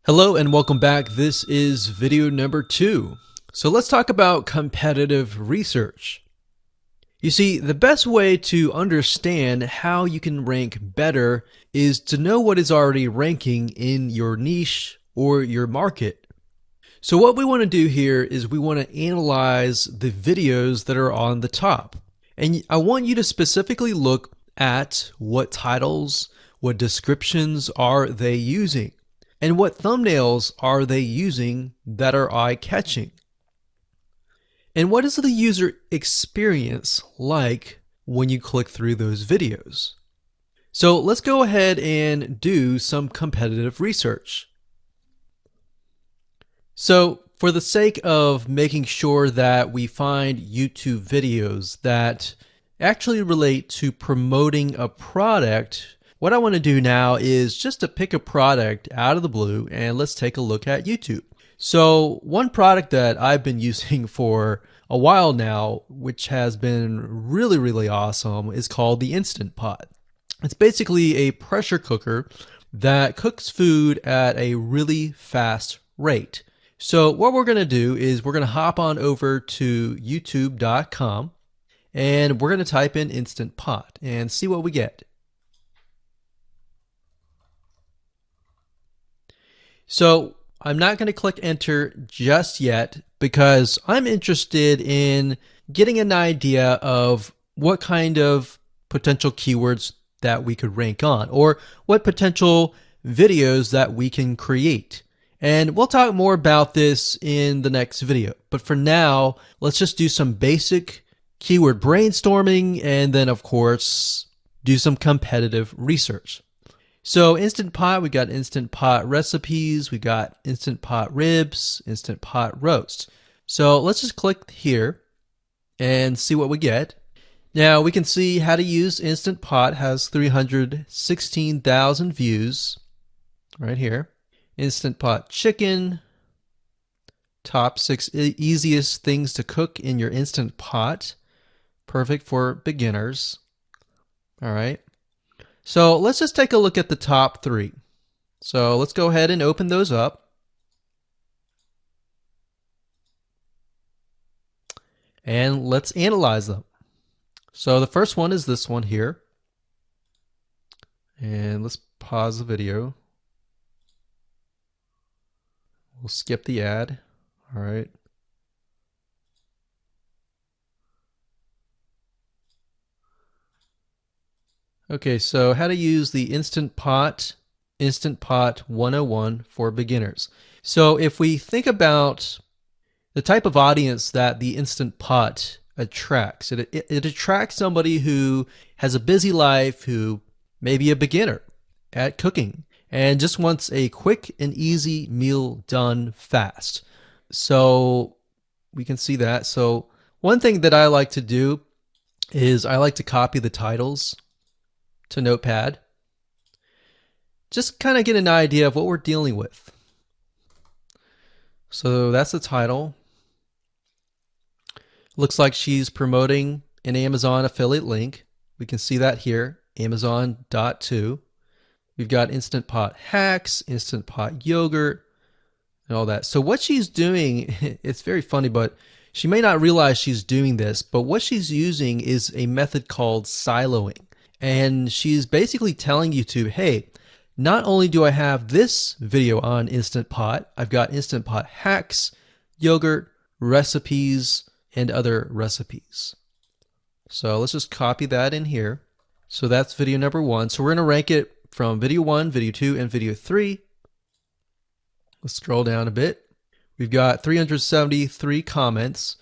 Hello and welcome back. This is video number 2. So let's talk about competitive research. You see, the best way to understand how you can rank better is to know what is already ranking in your niche or your market. So what we want to do here is we want to analyze the videos that are on the top. And I want you to specifically look at what titles, what descriptions are they using, and what thumbnails are they using that are eye-catching. And what is the user experience like when you click through those videos? So let's go ahead and do some competitive research. So for the sake of making sure that we find YouTube videos that actually relate to promoting a product, what I want to do now is just to pick a product out of the blue and let's take a look at YouTube. So one product that I've been using for a while now, which has been really awesome, is called the Instant Pot. It's basically a pressure cooker that cooks food at a really fast rate. So what we're going to do is we're going to hop on over to youtube.com and we're going to type in Instant Pot and see what we get. So I'm not going to click enter just yet because I'm interested in getting an idea of what kind of potential keywords that we could rank on or what potential videos that we can create. And we'll talk more about this in the next video. But for now, let's just do some basic keyword brainstorming and then of course do some competitive research. So Instant Pot, we got Instant Pot recipes, we got Instant Pot ribs, Instant Pot roast. So let's just click here and see what we get. Now we can see how to use Instant Pot has 316,000 views right here. Instant Pot chicken, top 6 easiest things to cook in your Instant Pot, perfect for beginners. All right. So let's just take a look at the top 3. So let's go ahead and open those up. And let's analyze them. So the first one is this one here. And let's pause the video. We'll skip the ad. All right. Okay, so how to use the Instant Pot 101 for beginners. So if we think about the type of audience that the Instant Pot attracts, it attracts somebody who has a busy life, who may be a beginner at cooking and just wants a quick and easy meal done fast. So we can see that. So one thing that I like to do is I like to copy the titles to Notepad. Just kind of get an idea of what we're dealing with. So that's the title. Looks like she's promoting an Amazon affiliate link. We can see that here, Amazon.to. We've got Instant Pot hacks, Instant Pot yogurt, and all that. So what she's doing, it's very funny, but she may not realize she's doing this, but what she's using is a method called siloing. And she's basically telling YouTube, hey, not only do I have this video on Instant Pot, I've got Instant Pot hacks, yogurt, recipes, and other recipes. So let's just copy that in here. So that's video number 1. So we're going to rank it from video 1, video 2, and video 3. Let's scroll down a bit. We've got 373 comments.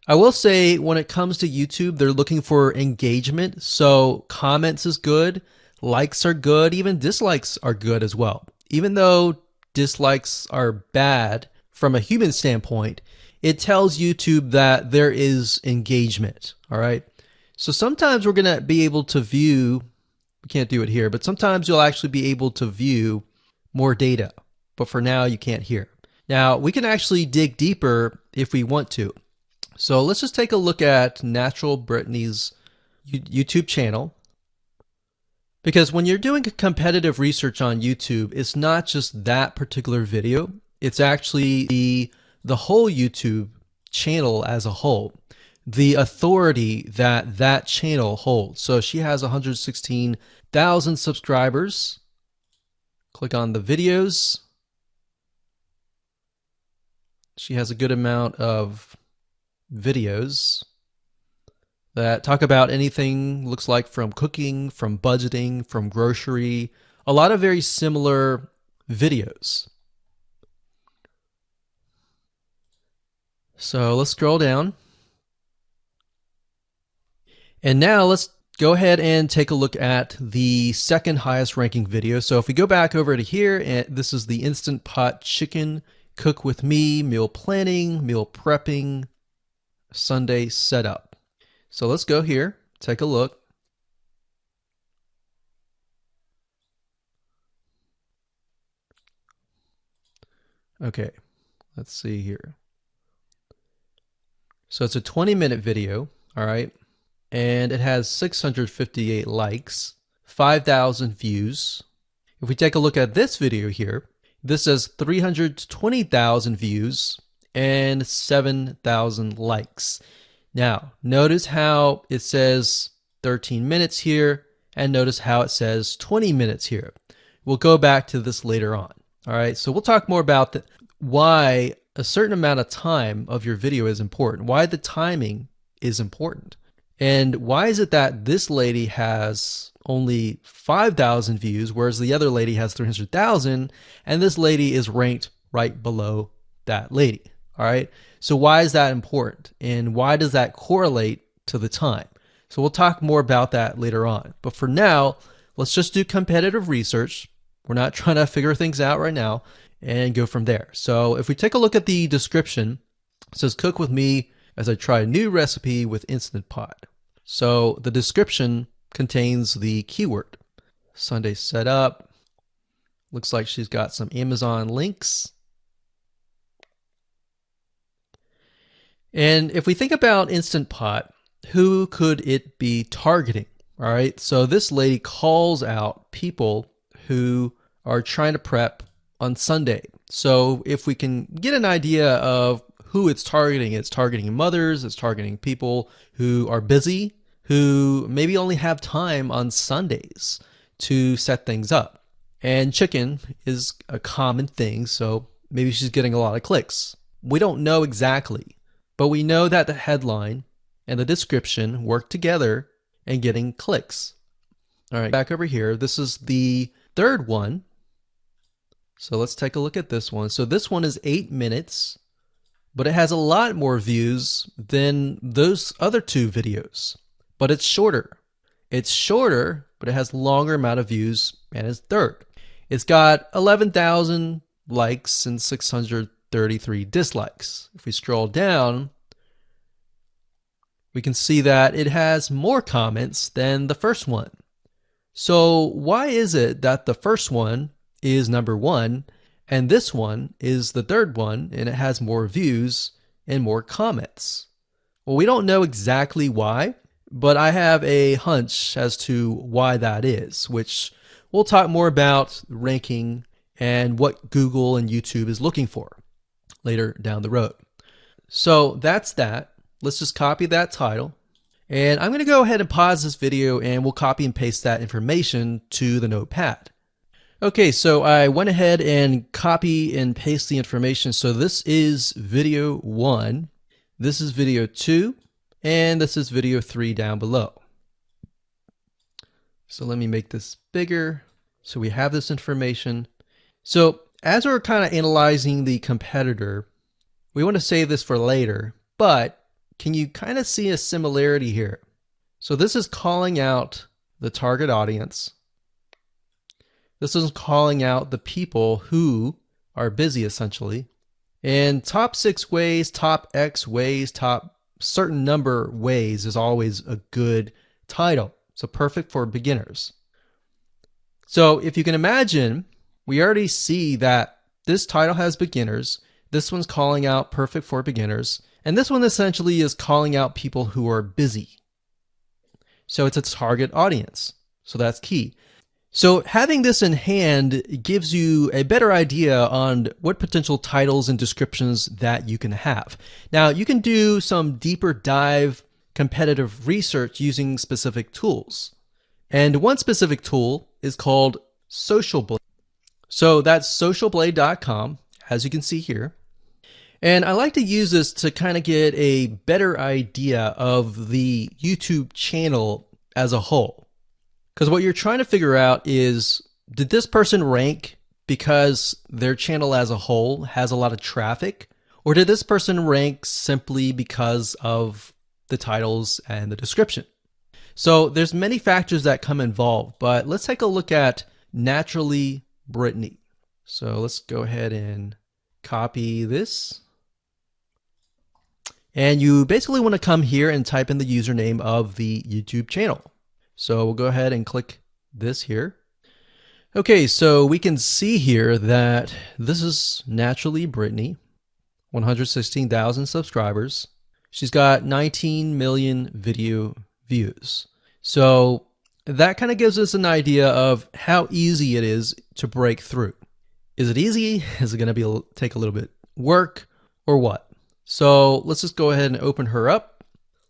I will say when it comes to YouTube, they're looking for engagement. So comments is good, likes are good, even dislikes are good as well. Even though dislikes are bad from a human standpoint, it tells YouTube that there is engagement. All right. So sometimes we're going to be able to view, we can't do it here, but sometimes you'll actually be able to view more data. But for now, you can't hear. Now, we can actually dig deeper if we want to. So let's just take a look at Natural Brittany's YouTube channel. Because when you're doing competitive research on YouTube, it's not just that particular video, it's actually the whole YouTube channel as a whole, the authority that that channel holds. So she has 116,000 subscribers. Click on the videos. She has a good amount of videos that talk about anything, looks like from cooking, from budgeting, from grocery, a lot of very similar videos. So let's scroll down. And now let's go ahead and take a look at the second highest ranking video. So if we go back over to here, and this is the Instant Pot Chicken Cook With Me, meal planning, meal prepping, Sunday setup. So let's go here, take a look. Okay, let's see here. So it's a 20-minute video, all right, and it has 658 likes, 5,000 views. If we take a look at this video here, this has 320,000 views and 7,000 likes. Now, notice how it says 13 minutes here, and notice how it says 20 minutes here. We'll go back to this later on. All right, so we'll talk more about why a certain amount of time of your video is important, why the timing is important. And why is it that this lady has only 5,000 views, whereas the other lady has 300,000, and this lady is ranked right below that lady? All right. So why is that important? And why does that correlate to the time? So we'll talk more about that later on. But for now, let's just do competitive research. We're not trying to figure things out right now, and go from there. So if we take a look at the description, it says cook with me as I try a new recipe with Instant Pot. So the description contains the keyword. Sunday setup. Looks like she's got some Amazon links. And if we think about Instant Pot, who could it be targeting? All right, so this lady calls out people who are trying to prep on Sunday. So if we can get an idea of who it's targeting mothers, it's targeting people who are busy, who maybe only have time on Sundays to set things up. And chicken is a common thing, so maybe she's getting a lot of clicks. We don't know exactly, but we know that the headline and the description work together and getting clicks. All right, back over here, this is the third one. So let's take a look at this one. So this one is 8 minutes, but it has a lot more views than those other two videos, but it's shorter. It's shorter, but it has longer amount of views and is third. It's got 11,000 likes and 633 dislikes. If we scroll down, we can see that it has more comments than the first one. So why is it that the first one is number one and this one is the third one and it has more views and more comments? Well, we don't know exactly why, but I have a hunch as to why that is, which we'll talk more about ranking and what Google and YouTube is looking for later down the road. So that's that. Let's just copy that title. And I'm going to go ahead and pause this video and we'll copy and paste that information to the notepad. Okay, so I went ahead and copy and paste the information. So this is video 1, this is video 2, and this is video 3 down below. So let me make this bigger so we have this information. So as we're kind of analyzing the competitor, we want to save this for later, but can you kind of see a similarity here? So this is calling out the target audience. This is calling out the people who are busy, essentially. And top 6 ways, top X ways, top certain number ways is always a good title. So perfect for beginners. So if you can imagine, we already see that this title has beginners. This one's calling out perfect for beginners. And this one essentially is calling out people who are busy. So it's a target audience. So that's key. So having this in hand gives you a better idea on what potential titles and descriptions that you can have. Now you can do some deeper dive competitive research using specific tools. And one specific tool is called Social Blade. So that's socialblade.com, as you can see here. And I like to use this to kind of get a better idea of the YouTube channel as a whole. Because what you're trying to figure out is, did this person rank because their channel as a whole has a lot of traffic? Or did this person rank simply because of the titles and the description? So there's many factors that come involved, but let's take a look at Naturally Brittany. So let's go ahead and copy this. And you basically want to come here and type in the username of the YouTube channel. So we'll go ahead and click this here. Okay, so we can see here that this is Naturally Brittany, 116,000 subscribers. She's got 19 million video views. So that kind of gives us an idea of how easy it is to break through. Is it easy? Is it going to take a little bit work or what? So let's just go ahead and open her up,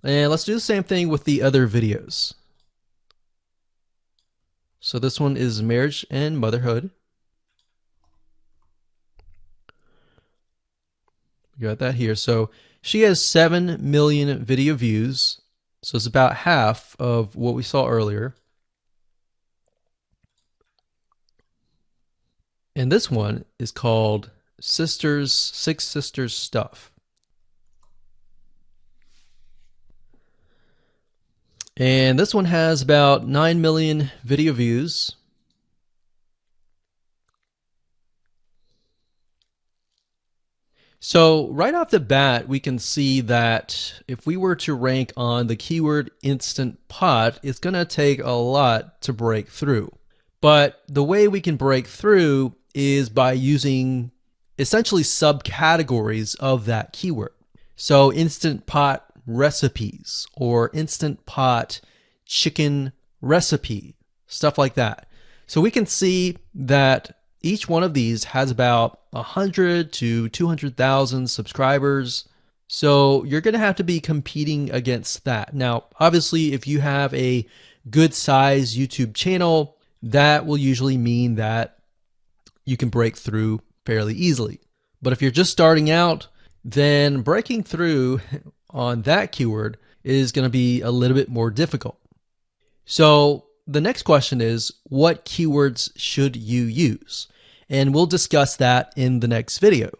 and let's do the same thing with the other videos. So this one is marriage and motherhood. We got that here. So she has 7 million video views. So it's about half of what we saw earlier. And this one is called Six Sisters Stuff. And this one has about 9 million video views. So right off the bat, we can see that if we were to rank on the keyword Instant Pot, it's going to take a lot to break through. But the way we can break through is by using essentially subcategories of that keyword. So Instant Pot recipes or Instant Pot chicken recipe, stuff like that. So we can see that each one of these has about 100 to 200,000 subscribers. So you're going to have to be competing against that. Now, obviously, if you have a good size YouTube channel, that will usually mean that you can break through fairly easily. But if you're just starting out, then breaking through on that keyword is going to be a little bit more difficult. So the next question is, what keywords should you use? And we'll discuss that in the next video.